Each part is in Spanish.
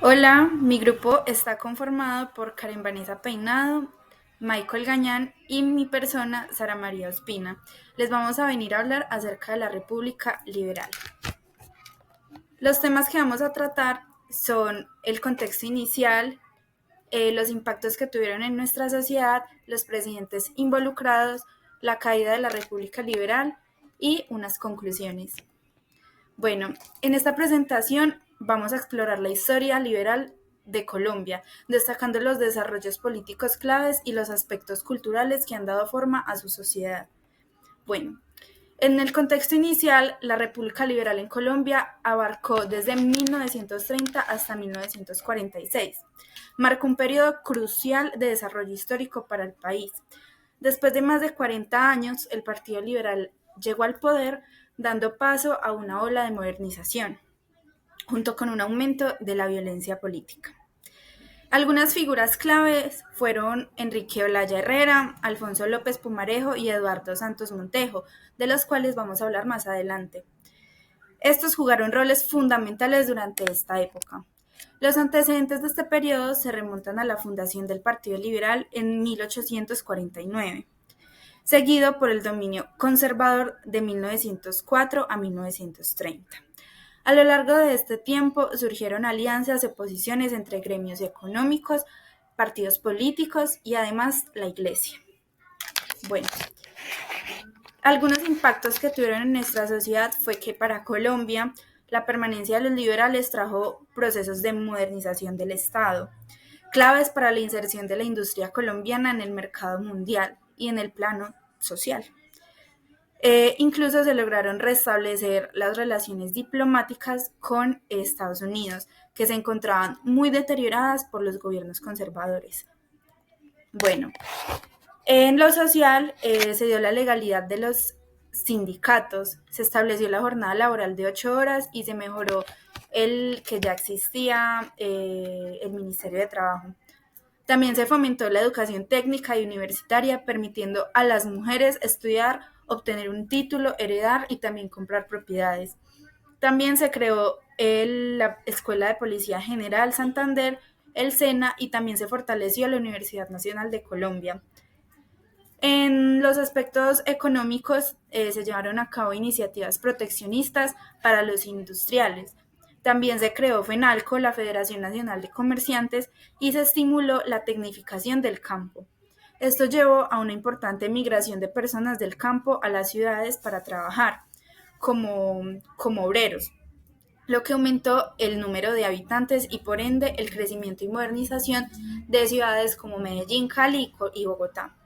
Hola, mi grupo está conformado por Karen Vanessa Peinado, Michael Gañán y mi persona, Sara María Ospina. Les vamos a venir a hablar acerca de la República Liberal. Los temas que vamos a tratar son el contexto inicial, los impactos que tuvieron en nuestra sociedad, los presidentes involucrados, la caída de la República Liberal y unas conclusiones. Bueno, en esta presentación vamos a explorar la historia liberal de Colombia, destacando los desarrollos políticos claves y los aspectos culturales que han dado forma a su sociedad. Bueno, en el contexto inicial, la República Liberal en Colombia abarcó desde 1930 hasta 1946. Marcó un periodo crucial de desarrollo histórico para el país. Después de más de 40 años, el Partido Liberal llegó al poder, dando paso a una ola de modernización, junto con un aumento de la violencia política. Algunas figuras claves fueron Enrique Olaya Herrera, Alfonso López Pumarejo y Eduardo Santos Montejo, de los cuales vamos a hablar más adelante. Estos jugaron roles fundamentales durante esta época. Los antecedentes de este periodo se remontan a la fundación del Partido Liberal en 1849, seguido por el dominio conservador de 1904 a 1930. A lo largo de este tiempo surgieron alianzas y oposiciones entre gremios económicos, partidos políticos y además la Iglesia. Bueno, algunos impactos que tuvieron en nuestra sociedad fue que para Colombia la permanencia de los liberales trajo procesos de modernización del Estado, claves para la inserción de la industria colombiana en el mercado mundial y en el plano social. Incluso se lograron restablecer las relaciones diplomáticas con Estados Unidos, que se encontraban muy deterioradas por los gobiernos conservadores. Bueno, en lo social se dio la legalidad de los sindicatos, se estableció la jornada laboral de 8 horas y se mejoró el que ya existía el Ministerio de Trabajo. También se fomentó la educación técnica y universitaria, permitiendo a las mujeres estudiar, obtener un título, heredar y también comprar propiedades. También se creó la Escuela de Policía General Santander, el SENA, y también se fortaleció la Universidad Nacional de Colombia. En los aspectos económicos se llevaron a cabo iniciativas proteccionistas para los industriales. También se creó FENALCO, la Federación Nacional de Comerciantes, y se estimuló la tecnificación del campo. Esto llevó a una importante migración de personas del campo a las ciudades para trabajar como obreros, lo que aumentó el número de habitantes y por ende el crecimiento y modernización de ciudades como Medellín, Cali y Bogotá.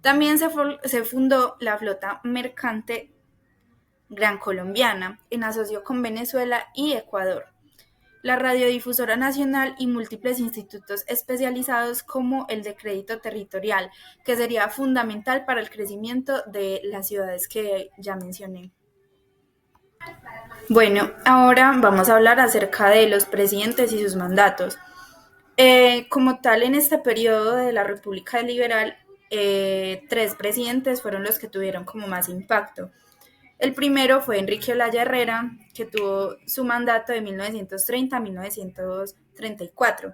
También se fundó la flota mercante Gran Colombiana, en asocio con Venezuela y Ecuador, la Radiodifusora Nacional y múltiples institutos especializados como el de Crédito Territorial, que sería fundamental para el crecimiento de las ciudades que ya mencioné. Bueno, ahora vamos a hablar acerca de los presidentes y sus mandatos. Como tal, en este periodo de la República Liberal, 3 presidentes fueron los que tuvieron como más impacto. El primero fue Enrique Olaya Herrera, que tuvo su mandato de 1930 a 1934.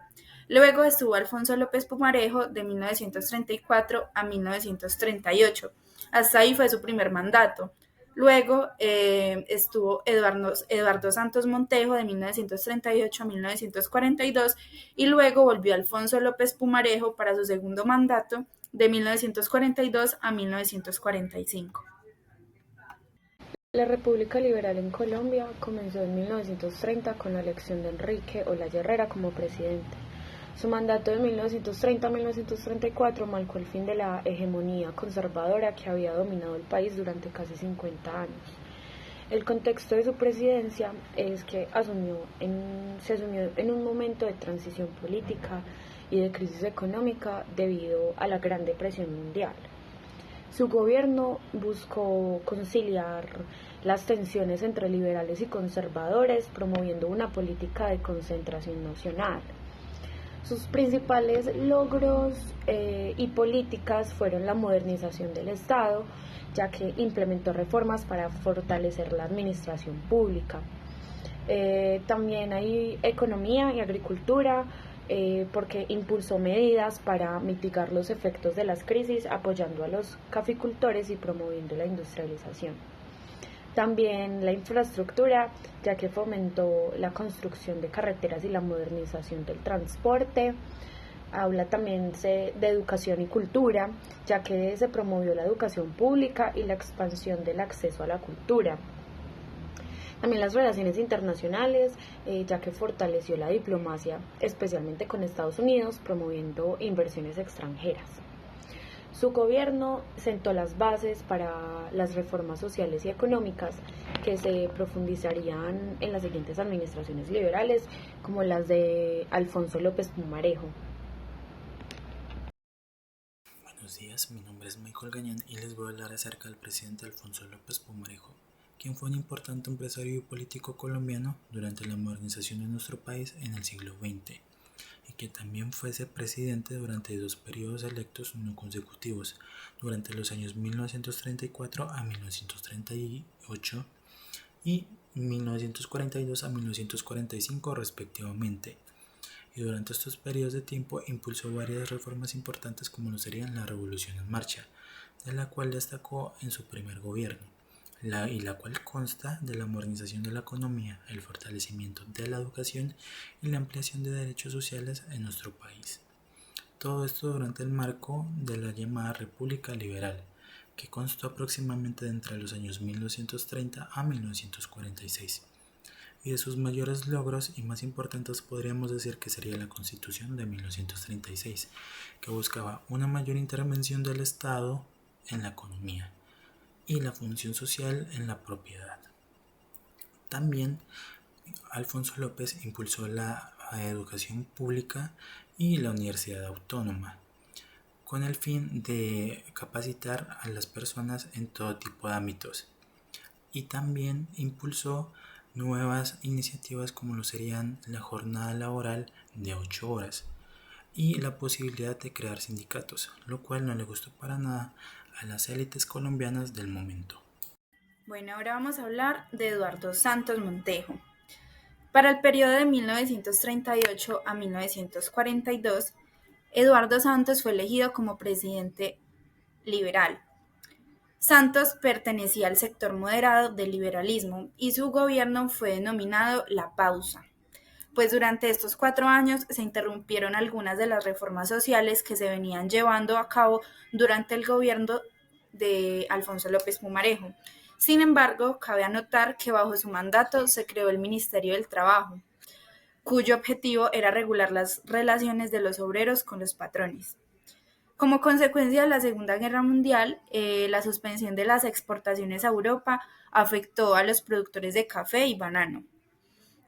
Luego estuvo Alfonso López Pumarejo de 1934 a 1938. Hasta ahí fue su primer mandato. Luego estuvo Eduardo Santos Montejo de 1938 a 1942 y luego volvió Alfonso López Pumarejo para su segundo mandato de 1942 a 1945. La República Liberal en Colombia comenzó en 1930 con la elección de Enrique Olaya Herrera como presidente. Su mandato de 1930 a 1934 marcó el fin de la hegemonía conservadora que había dominado el país durante casi 50 años. El contexto de su presidencia es que se asumió en un momento de transición política y de crisis económica debido a la Gran Depresión Mundial. Su gobierno buscó conciliar las tensiones entre liberales y conservadores, promoviendo una política de concentración nacional. Sus principales logros y políticas fueron la modernización del Estado, ya que implementó reformas para fortalecer la administración pública. También hay economía y agricultura, porque impulsó medidas para mitigar los efectos de las crisis, apoyando a los caficultores y promoviendo la industrialización. También la infraestructura, ya que fomentó la construcción de carreteras y la modernización del transporte. Habla también de educación y cultura, ya que se promovió la educación pública y la expansión del acceso a la cultura. También las relaciones internacionales, ya que fortaleció la diplomacia, especialmente con Estados Unidos, promoviendo inversiones extranjeras. Su gobierno sentó las bases para las reformas sociales y económicas que se profundizarían en las siguientes administraciones liberales, como las de Alfonso López Pumarejo. Buenos días, mi nombre es Michael Gañán y les voy a hablar acerca del presidente Alfonso López Pumarejo, quien fue un importante empresario y político colombiano durante la modernización de nuestro país en el siglo XX, y que también fuese presidente durante 2 periodos electos no consecutivos, durante los años 1934 a 1938 y 1942 a 1945 respectivamente. Y durante estos periodos de tiempo impulsó varias reformas importantes como lo serían la Revolución en Marcha, de la cual destacó en su primer gobierno, la cual consta de la modernización de la economía, el fortalecimiento de la educación y la ampliación de derechos sociales en nuestro país. Todo esto durante el marco de la llamada República Liberal, que constó aproximadamente de entre los años 1930 a 1946. Y de sus mayores logros y más importantes podríamos decir que sería la Constitución de 1936, que buscaba una mayor intervención del Estado en la economía y la función social en la propiedad. También Alfonso López impulsó la educación pública y la universidad autónoma, con el fin de capacitar a las personas en todo tipo de ámbitos. Y también impulsó nuevas iniciativas como lo serían la jornada laboral de 8 horas y la posibilidad de crear sindicatos, lo cual no le gustó para nada a las élites colombianas del momento. Bueno, ahora vamos a hablar de Eduardo Santos Montejo. Para el periodo de 1938 a 1942, Eduardo Santos fue elegido como presidente liberal. Santos pertenecía al sector moderado del liberalismo y su gobierno fue denominado La Pausa, pues durante estos 4 años se interrumpieron algunas de las reformas sociales que se venían llevando a cabo durante el gobierno de Alfonso López Pumarejo. Sin embargo, cabe anotar que bajo su mandato se creó el Ministerio del Trabajo, cuyo objetivo era regular las relaciones de los obreros con los patrones. Como consecuencia de la Segunda Guerra Mundial, la suspensión de las exportaciones a Europa afectó a los productores de café y banano.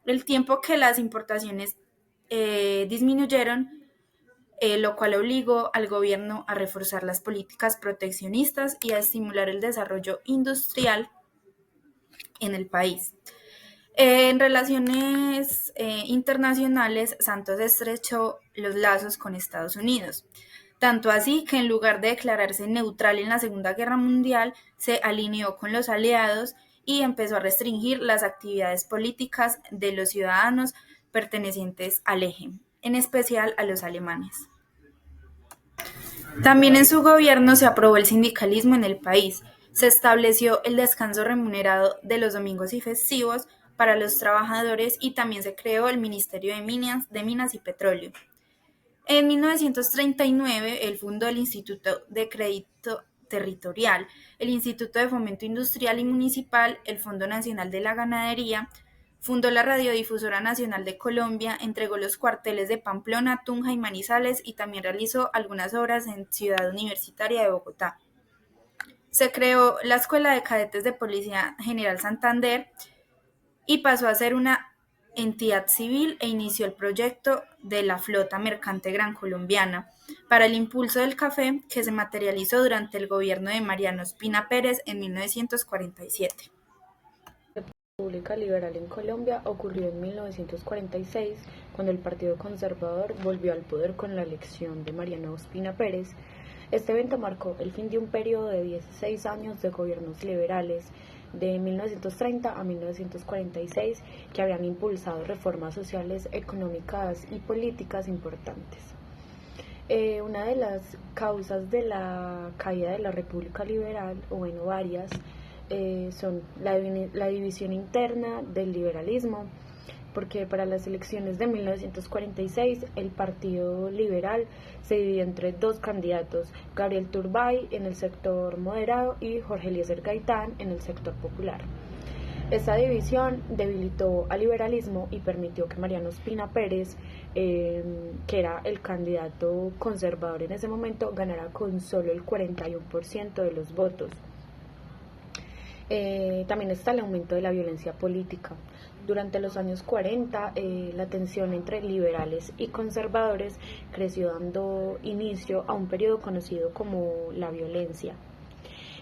El tiempo que las importaciones disminuyeron, lo cual obligó al gobierno a reforzar las políticas proteccionistas y a estimular el desarrollo industrial en el país. En relaciones internacionales, Santos estrechó los lazos con Estados Unidos. Tanto así que en lugar de declararse neutral en la Segunda Guerra Mundial, se alineó con los aliados y empezó a restringir las actividades políticas de los ciudadanos pertenecientes al eje, en especial a los alemanes. También en su gobierno se aprobó el sindicalismo en el país, se estableció el descanso remunerado de los domingos y festivos para los trabajadores y también se creó el Ministerio de Minas y Petróleo. En 1939, él fundó el Instituto de Crédito Territorial, el Instituto de Fomento Industrial y Municipal, el Fondo Nacional de la Ganadería, fundó la Radiodifusora Nacional de Colombia, entregó los cuarteles de Pamplona, Tunja y Manizales y también realizó algunas obras en Ciudad Universitaria de Bogotá. Se creó la Escuela de Cadetes de Policía General Santander y pasó a ser una entidad civil e inició el proyecto de la Flota Mercante Gran Colombiana para el impulso del café que se materializó durante el gobierno de Mariano Ospina Pérez en 1947. La República Liberal en Colombia ocurrió en 1946, cuando el Partido Conservador volvió al poder con la elección de Mariano Ospina Pérez. Este evento marcó el fin de un periodo de 16 años de gobiernos liberales, de 1930 a 1946 que habían impulsado reformas sociales, económicas y políticas importantes. Una de las causas de la caída de la República Liberal, o bueno, varias, son la división interna del liberalismo, porque para las elecciones de 1946 el Partido Liberal se dividió entre dos candidatos, Gabriel Turbay en el sector moderado y Jorge Eliezer Gaitán en el sector popular. Esta división debilitó al liberalismo y permitió que Mariano Ospina Pérez, que era el candidato conservador en ese momento, ganara con solo el 41% de los votos. También está el aumento de la violencia política. Durante los años 40, la tensión entre liberales y conservadores creció, dando inicio a un periodo conocido como la violencia.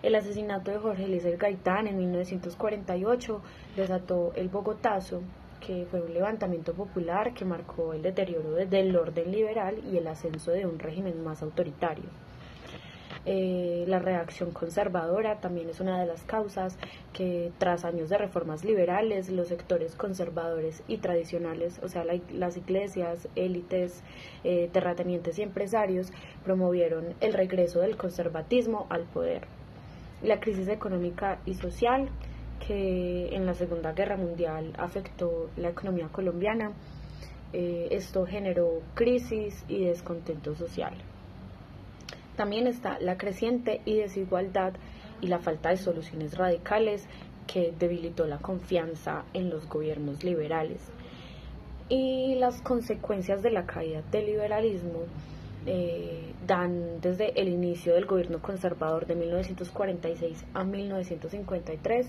El asesinato de Jorge Eliezer Gaitán en 1948 desató el Bogotazo, que fue un levantamiento popular que marcó el deterioro del orden liberal y el ascenso de un régimen más autoritario. La reacción conservadora también es una de las causas que, tras años de reformas liberales, los sectores conservadores y tradicionales, o sea, las iglesias, élites, terratenientes y empresarios, promovieron el regreso del conservatismo al poder. La crisis económica y social que en la Segunda Guerra Mundial afectó la economía colombiana, esto generó crisis y descontento social. También está la creciente desigualdad y la falta de soluciones radicales que debilitó la confianza en los gobiernos liberales. Y las consecuencias de la caída del liberalismo dan desde el inicio del gobierno conservador de 1946 a 1953,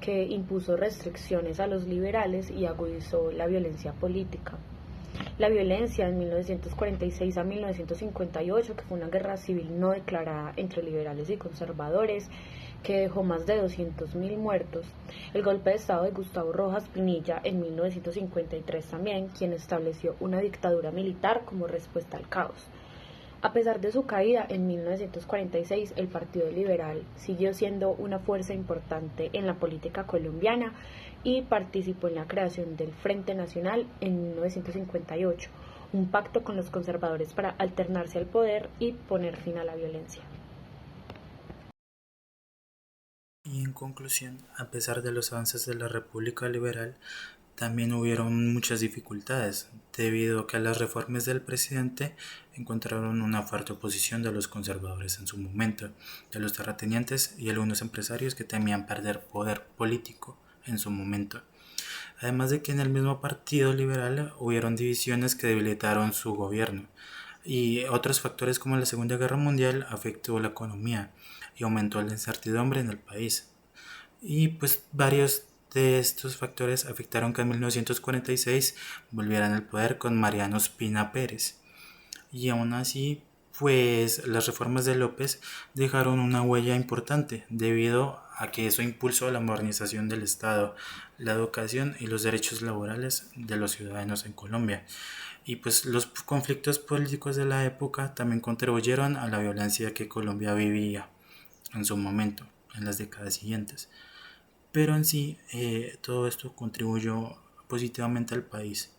que impuso restricciones a los liberales y agudizó la violencia política. La violencia en 1946 a 1958, que fue una guerra civil no declarada entre liberales y conservadores, que dejó más de 200.000 muertos. El golpe de estado de Gustavo Rojas Pinilla en 1953 también, quien estableció una dictadura militar como respuesta al caos. A pesar de su caída en 1946, el Partido Liberal siguió siendo una fuerza importante en la política colombiana y participó en la creación del Frente Nacional en 1958, un pacto con los conservadores para alternarse al poder y poner fin a la violencia. Y en conclusión, a pesar de los avances de la República Liberal, también hubieron muchas dificultades, debido a que las reformas del presidente encontraron una fuerte oposición de los conservadores en su momento, de los terratenientes y algunos empresarios que temían perder poder político en su momento. Además de que en el mismo Partido Liberal hubieron divisiones que debilitaron su gobierno, y otros factores como la Segunda Guerra Mundial afectó la economía y aumentó la incertidumbre en el país. Y pues varios de estos factores afectaron que en 1946 volvieran al poder con Mariano Ospina Pérez. Y aún así, pues las reformas de López dejaron una huella importante debido a que eso impulsó la modernización del Estado, la educación y los derechos laborales de los ciudadanos en Colombia. Y pues los conflictos políticos de la época también contribuyeron a la violencia que Colombia vivía en su momento, en las décadas siguientes. Pero en sí, todo esto contribuyó positivamente al país.